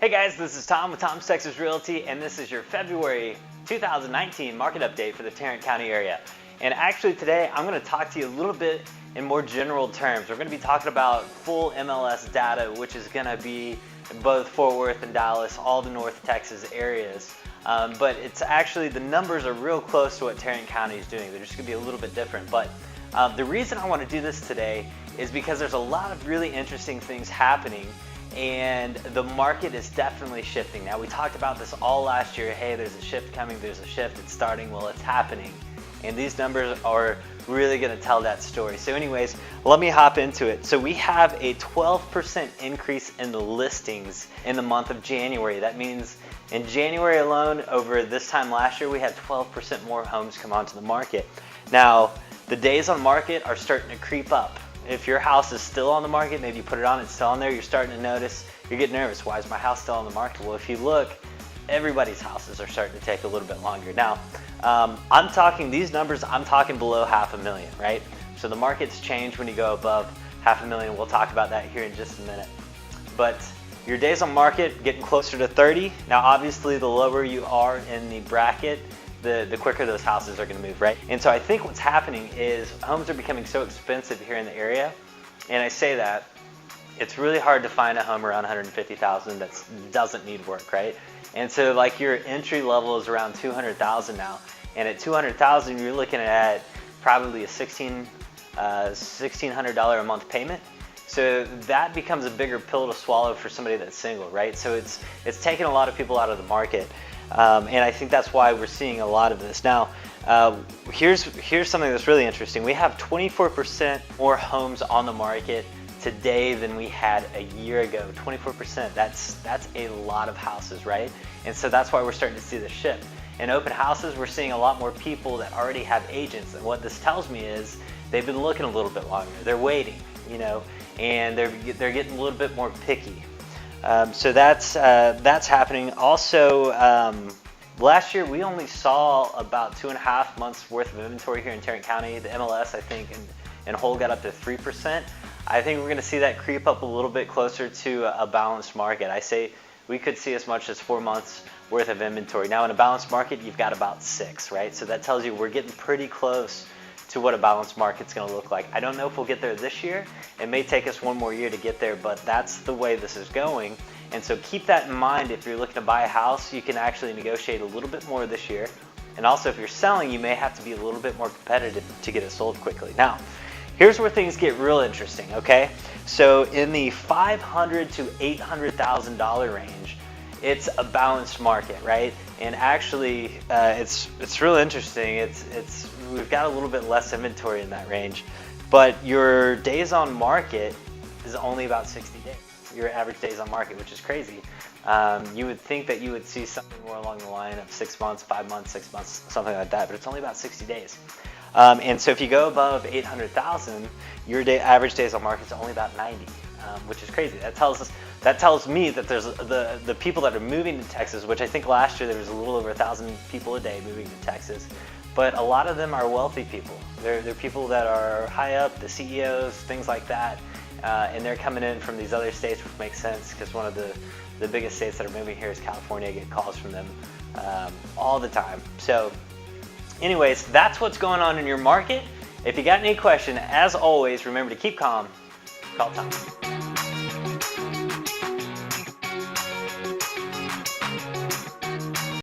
Hey guys, this is Tom with Tom's Texas Realty, and this is your February 2019 market update for the Tarrant County area. And actually today I'm going to talk to you a little bit in more general terms. We're going to be talking about full MLS data, which is going to be both Fort Worth and Dallas, all the North Texas areas. But it's actually, the numbers are real close to what Tarrant County is doing. They're just going to be a little bit different. But the reason I want to do this today is because there's a lot of really interesting things happening, and the market is definitely shifting. Now, we talked about this all last year. Hey, there's a shift coming, there's a shift, it's starting. Well, it's happening. And these numbers are really going to tell that story. So anyways, let me hop into it. So we have a 12% increase in the listings in the month of January. That means in January alone, over this time last year, we had 12% more homes come onto the market. Now, the days on market are starting to creep up. If your house is still on the market, maybe you put it on, it's still on there, you're starting to notice, you're getting nervous. Why is my house still on the market? Well, if you look, everybody's houses are starting to take a little bit longer. Now, I'm talking these numbers, I'm talking below 500,000, right? So the market's changed when you go above 500,000. We'll talk about that here in just a minute. But your days on market getting closer to 30. Now, obviously, the lower you are in the bracket, the quicker those houses are going to move, right? And so I think what's happening is homes are becoming so expensive here in the area, and I say that it's really hard to find a home around 150,000 that doesn't need work, right? And so like your entry level is around 200,000 now, and at 200,000 you're looking at probably a $1,600 a month payment. So that becomes a bigger pill to swallow for somebody that's single, right? So it's taking a lot of people out of the market. And I think that's why we're seeing a lot of this. Now, here's something that's really interesting. We have 24% more homes on the market today than we had a year ago. 24%, that's a lot of houses, right? And so that's why we're starting to see the shift. In open houses, we're seeing a lot more people that already have agents. And what this tells me is they've been looking a little bit longer. They're waiting, you know, and they're getting a little bit more picky. So that's happening. Also, last year we only saw about 2.5 months worth of inventory here in Tarrant County. The MLS, I think, in whole got up to 3%. I think we're going to see that creep up a little bit closer to a balanced market. I say we could see as much as 4 months worth of inventory. Now, in a balanced market, you've got about 6, right? So that tells you we're getting pretty close to what a balanced market's going to look like. I don't know if we'll get there this year. It may take us one more year to get there, but that's the way this is going. And so keep that in mind. If you're looking to buy a house, you can actually negotiate a little bit more this year. And also, if you're selling, you may have to be a little bit more competitive to get it sold quickly. Now, here's where things get real interesting, okay? So in the $500,000 to $800,000 range, it's a balanced market, right? And actually, it's real interesting. We've got a little bit less inventory in that range, but your days on market is only about 60 days. Your average days on market, which is crazy. You would think that you would see something more along the line of 6 months, 5 months, 6 months, something like that, but it's only about 60 days. And so if you go above 800,000, your average days on market is only about 90, which is crazy. That tells me that there's the people that are moving to Texas, which I think last year there was a little over 1,000 people a day moving to Texas, but a lot of them are wealthy people. They're people that are high up, the CEOs, things like that, and they're coming in from these other states, which makes sense because one of the biggest states that are moving here is California. I get calls from them all the time. So anyways, that's what's going on in your market. If you got any question, as always, remember to keep calm, call Tom.